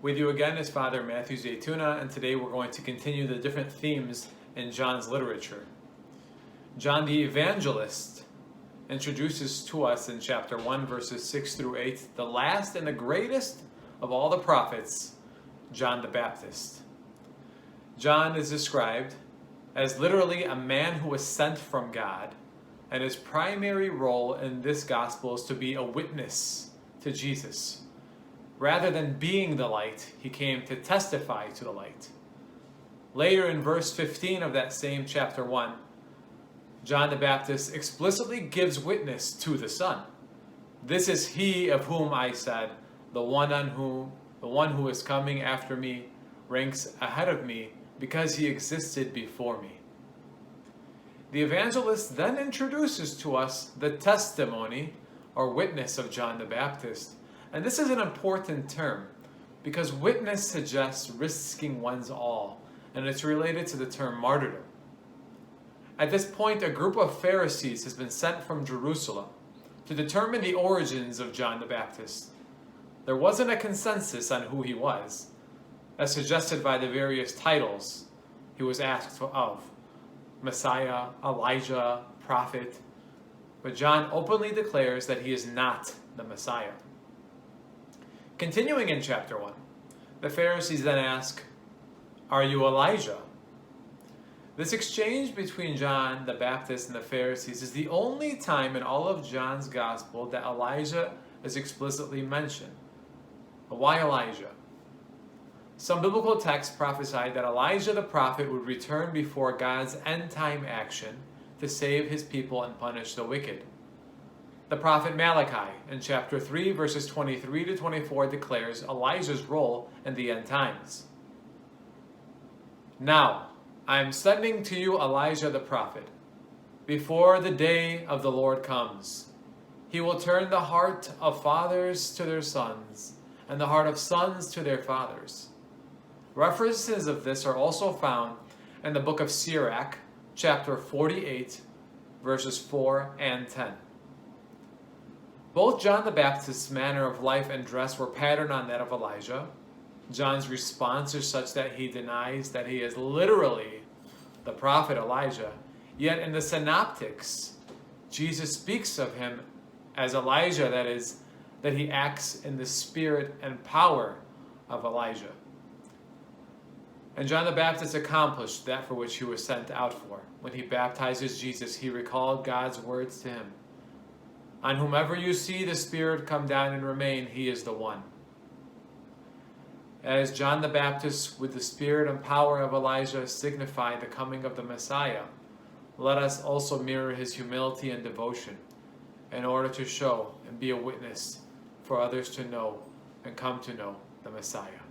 With you again is Father Matthew Zaytuna, and today we're going to continue the different themes in John's literature. John the Evangelist introduces to us in chapter 1, verses 6 through 8, the last and the greatest of all the prophets, John the Baptist. John is described as literally a man who was sent from God, and his primary role in this gospel is to be a witness to Jesus. Rather than being the light, he came to testify to the light. Later in verse 15 of that same chapter 1, John the Baptist explicitly gives witness to the Son. This is he of whom I said, the one who is coming after me ranks ahead of me because he existed before me. The evangelist then introduces to us the testimony or witness of John the Baptist. And this is an important term because witness suggests risking one's all, and it's related to the term martyrdom. At this point, a group of Pharisees has been sent from Jerusalem to determine the origins of John the Baptist. There wasn't a consensus on who he was, as suggested by the various titles he was asked of: Messiah, Elijah, prophet. But John openly declares that he is not the Messiah. Continuing in chapter 1, the Pharisees then ask, "Are you Elijah?" This exchange between John the Baptist and the Pharisees is the only time in all of John's gospel that Elijah is explicitly mentioned. But why Elijah? Some biblical texts prophesied that Elijah the prophet would return before God's end-time action to save his people and punish the wicked. The prophet Malachi in chapter 3 verses 23 to 24 declares Elijah's role in the end times. "Now I am sending to you Elijah the prophet, before the day of the Lord comes. He will turn the heart of fathers to their sons, and the heart of sons to their fathers." References of this are also found in the book of Sirach, chapter 48, verses 4 and 10. Both John the Baptist's manner of life and dress were patterned on that of Elijah. John's response is such that he denies that he is literally the prophet Elijah. Yet in the synoptics, Jesus speaks of him as Elijah, that is, that he acts in the spirit and power of Elijah. And John the Baptist accomplished that for which he was sent out for. When he baptizes Jesus, he recalled God's words to him. "On whomever you see the Spirit come down and remain, he is the one." As John the Baptist, with the spirit and power of Elijah, signified the coming of the Messiah, let us also mirror his humility and devotion in order to show and be a witness for others to know and come to know the Messiah.